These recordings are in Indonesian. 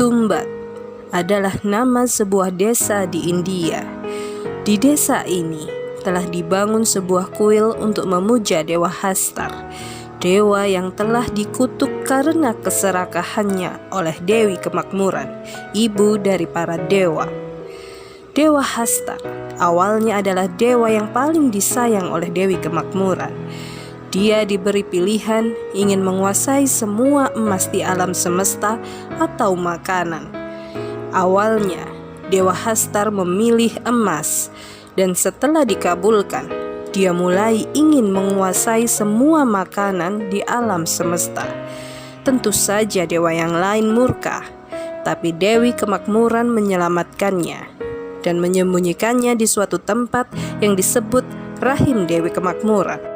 Tumbat adalah nama sebuah desa di India. Di desa ini telah dibangun sebuah kuil untuk memuja Dewa Hastar, dewa yang telah dikutuk karena keserakahannya oleh Dewi Kemakmuran, ibu dari para dewa. Dewa Hastar awalnya adalah dewa yang paling disayang oleh Dewi Kemakmuran. Dia diberi pilihan ingin menguasai semua emas di alam semesta atau makanan. Awalnya, Dewa Hastar memilih emas, dan setelah dikabulkan, dia mulai ingin menguasai semua makanan di alam semesta. Tentu saja dewa yang lain murka, tapi Dewi Kemakmuran menyelamatkannya dan menyembunyikannya di suatu tempat yang disebut rahim Dewi Kemakmuran.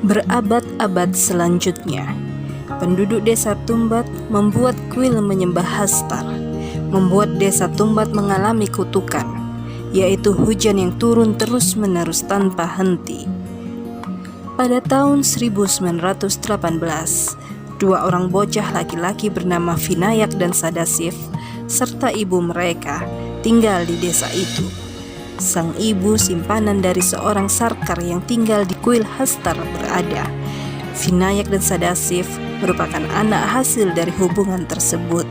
Berabad-abad selanjutnya, penduduk desa Tumbat membuat kuil menyembah Hastar, membuat desa Tumbat mengalami kutukan, yaitu hujan yang turun terus-menerus tanpa henti. Pada tahun 1918, dua orang bocah laki-laki bernama Vinayak dan Sadashiv serta ibu mereka tinggal di desa itu. Sang ibu simpanan dari seorang sarkar yang tinggal di kuil Hastar berada. Vinayak dan Sadashiv merupakan anak hasil dari hubungan tersebut.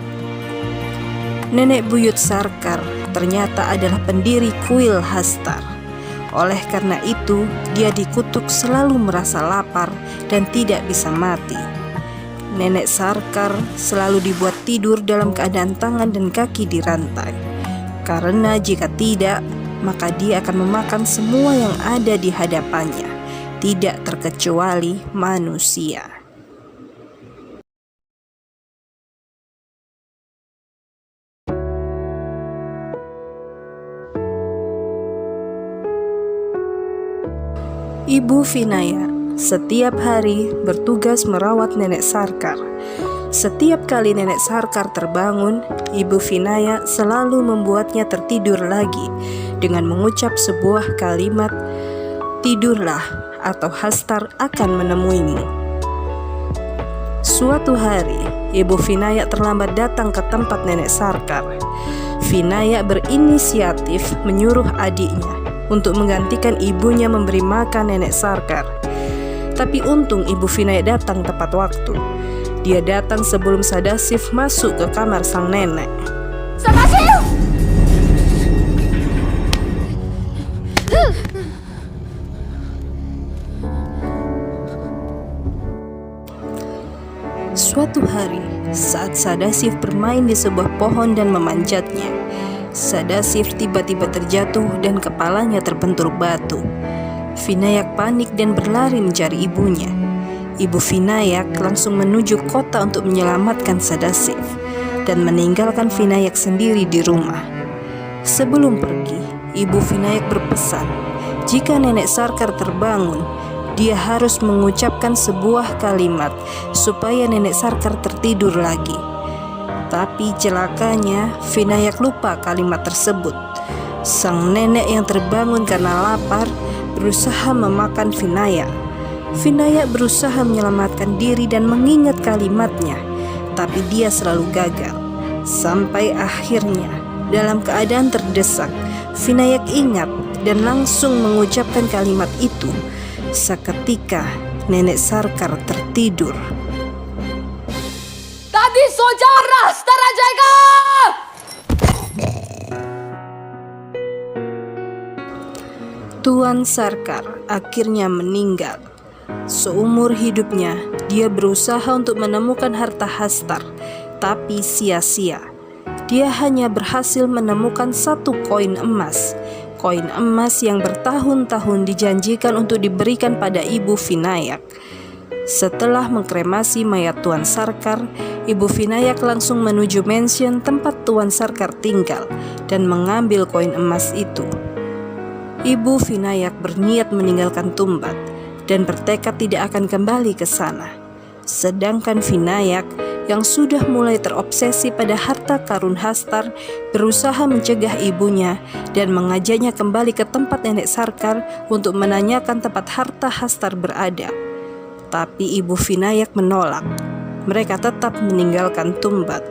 Nenek buyut sarkar ternyata adalah pendiri kuil Hastar. Oleh karena itu, dia dikutuk selalu merasa lapar dan tidak bisa mati. Nenek sarkar selalu dibuat tidur dalam keadaan tangan dan kaki dirantai, karena jika tidak, maka dia akan memakan semua yang ada di hadapannya, tidak terkecuali manusia. Ibu Vinaya setiap hari bertugas merawat nenek sarkar. Setiap kali nenek sarkar terbangun, Ibu Vinaya selalu membuatnya tertidur lagi dengan mengucap sebuah kalimat, "Tidurlah atau Hastar akan menemuimu." Suatu hari, Ibu Vinaya terlambat datang ke tempat nenek sarkar. Vinaya berinisiatif menyuruh adiknya untuk menggantikan ibunya memberi makan nenek sarkar. Tapi untung Ibu Vinaya datang tepat waktu. Dia datang sebelum Sadashiv masuk ke kamar sang nenek. Sadashiv! Suatu hari, saat Sadashiv bermain di sebuah pohon dan memanjatnya, Sadashiv tiba-tiba terjatuh dan kepalanya terbentur batu. Vinayak panik dan berlari mencari ibunya. Ibu Vinayak langsung menuju kota untuk menyelamatkan Sadashiv dan meninggalkan Vinayak sendiri di rumah. Sebelum pergi, Ibu Vinayak berpesan, jika nenek sarkar terbangun, dia harus mengucapkan sebuah kalimat supaya nenek sarkar tertidur lagi. Tapi celakanya, Vinayak lupa kalimat tersebut. Sang nenek yang terbangun karena lapar berusaha memakan Vinayak. Vinayak berusaha menyelamatkan diri dan mengingat kalimatnya, tapi dia selalu gagal. Sampai akhirnya, dalam keadaan terdesak, Vinayak ingat dan langsung mengucapkan kalimat itu. Seketika, nenek sarkar tertidur. Tadi saudara setara jaga! Tuan Sarkar akhirnya meninggal. Seumur hidupnya, dia berusaha untuk menemukan harta Hastar, tapi sia-sia. Dia hanya berhasil menemukan satu koin emas. Koin emas yang bertahun-tahun dijanjikan untuk diberikan pada Ibu Vinayak. Setelah mengkremasi mayat Tuan Sarkar, Ibu Vinayak langsung menuju mansion tempat Tuan Sarkar tinggal dan mengambil koin emas itu. Ibu Vinayak berniat meninggalkan Tumbat dan bertekad tidak akan kembali ke sana. Sedangkan Vinayak yang sudah mulai terobsesi pada harta karun Hastar berusaha mencegah ibunya dan mengajaknya kembali ke tempat nenek Sarkar untuk menanyakan tempat harta Hastar berada. Tapi ibu Vinayak menolak. Mereka tetap meninggalkan Tumbat.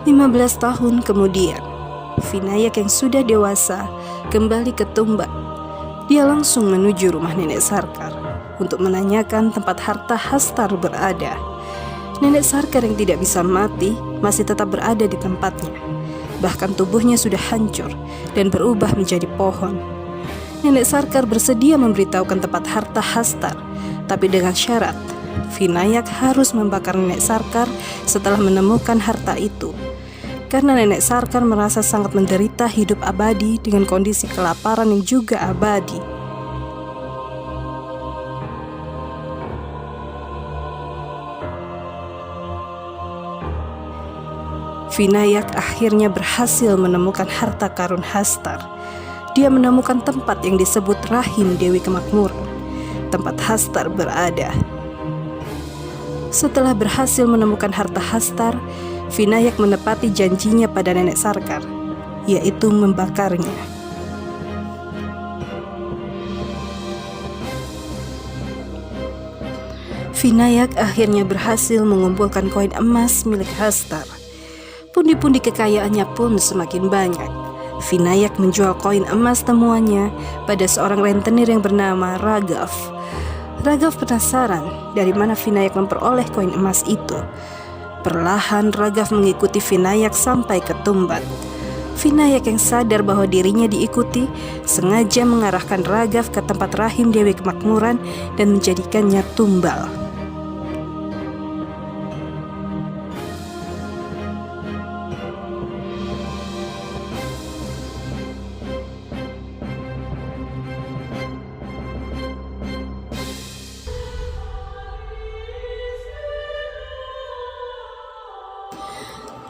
15 tahun kemudian, Vinayak yang sudah dewasa kembali ke Tumbat. Dia langsung menuju rumah nenek Sarkar untuk menanyakan tempat harta Hastar berada. Nenek Sarkar yang tidak bisa mati masih tetap berada di tempatnya. Bahkan tubuhnya sudah hancur dan berubah menjadi pohon. Nenek Sarkar bersedia memberitahukan tempat harta Hastar, tapi dengan syarat Vinayak harus membakar nenek Sarkar setelah menemukan harta itu. Karena nenek Sarkar merasa sangat menderita hidup abadi dengan kondisi kelaparan yang juga abadi. Vinayak akhirnya berhasil menemukan harta karun Hastar. Dia menemukan tempat yang disebut Rahim Dewi Kemakmuran, tempat Hastar berada. Setelah berhasil menemukan harta Hastar, Vinayak menepati janjinya pada nenek Sarkar, yaitu membakarnya. Vinayak akhirnya berhasil mengumpulkan koin emas milik Hastar. Pundi-pundi kekayaannya pun semakin banyak. Vinayak menjual koin emas temuannya pada seorang rentenir yang bernama Raghav. Raghav penasaran dari mana Vinayak memperoleh koin emas itu. Perlahan Raghav mengikuti Vinayak sampai ke Tumbat. Vinayak yang sadar bahwa dirinya diikuti, sengaja mengarahkan Raghav ke tempat Rahim Dewi Kemakmuran dan menjadikannya tumbal.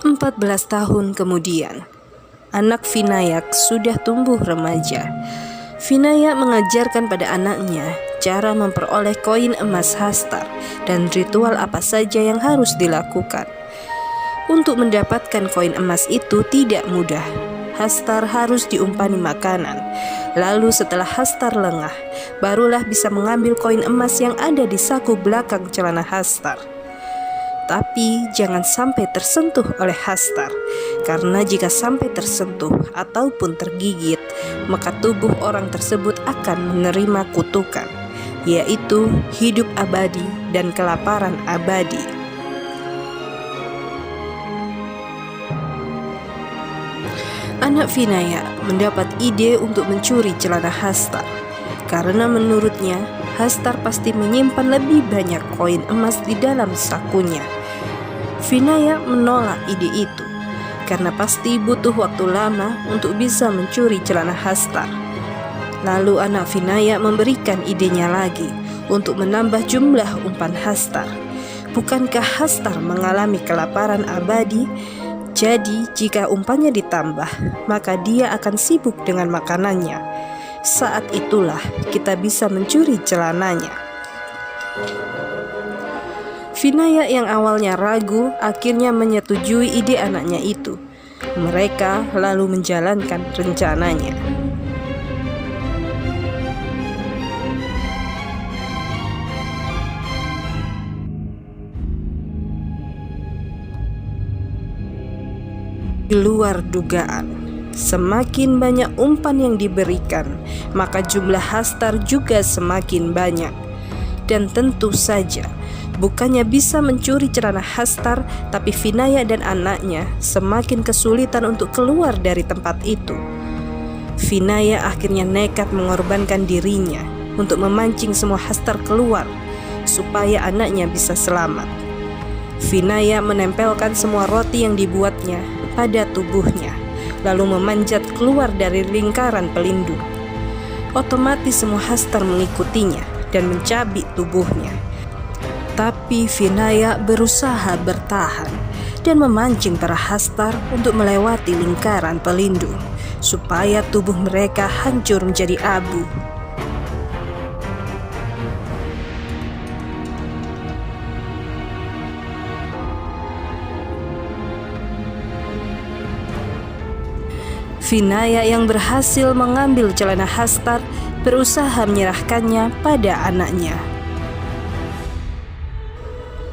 "14 tahun kemudian, anak Vinayak sudah tumbuh remaja. Vinayak mengajarkan pada anaknya cara memperoleh koin emas Hastar dan ritual apa saja yang harus dilakukan. Untuk mendapatkan koin emas itu tidak mudah. Hastar harus diumpani makanan. Lalu setelah Hastar lengah, barulah bisa mengambil koin emas yang ada di saku belakang celana Hastar. Tapi jangan sampai tersentuh oleh Hastar, karena jika sampai tersentuh ataupun tergigit, maka tubuh orang tersebut akan menerima kutukan, yaitu hidup abadi dan kelaparan abadi." Anak Vinayak mendapat ide untuk mencuri celana Hastar, karena menurutnya Hastar pasti menyimpan lebih banyak koin emas di dalam sakunya. Vinayak menolak ide itu, karena pasti butuh waktu lama untuk bisa mencuri celana Hastar. Lalu anak Vinayak memberikan idenya lagi untuk menambah jumlah umpan Hastar. Bukankah Hastar mengalami kelaparan abadi? Jadi jika umpannya ditambah, maka dia akan sibuk dengan makanannya. Saat itulah kita bisa mencuri celananya. Vinayak yang awalnya ragu akhirnya menyetujui ide anaknya itu. Mereka lalu menjalankan rencananya. Di luar dugaan, semakin banyak umpan yang diberikan, maka jumlah Hastar juga semakin banyak. Dan tentu saja, bukannya bisa mencuri celana Hastar, tapi Vinayak dan anaknya semakin kesulitan untuk keluar dari tempat itu. Vinayak akhirnya nekat mengorbankan dirinya untuk memancing semua Hastar keluar, supaya anaknya bisa selamat. Vinayak menempelkan semua roti yang dibuatnya pada tubuhnya, lalu memanjat keluar dari lingkaran pelindung. Otomatis semua Hastar mengikutinya dan mencabik tubuhnya. Tapi Vinayak berusaha bertahan dan memancing para Hastar untuk melewati lingkaran pelindung supaya tubuh mereka hancur menjadi abu. Vinaya yang berhasil mengambil celana Hastar berusaha menyerahkannya pada anaknya.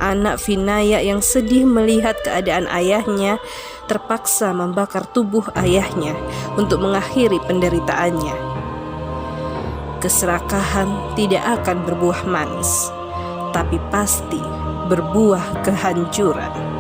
Anak Vinaya yang sedih melihat keadaan ayahnya terpaksa membakar tubuh ayahnya untuk mengakhiri penderitaannya. Keserakahan tidak akan berbuah manis, tapi pasti berbuah kehancuran.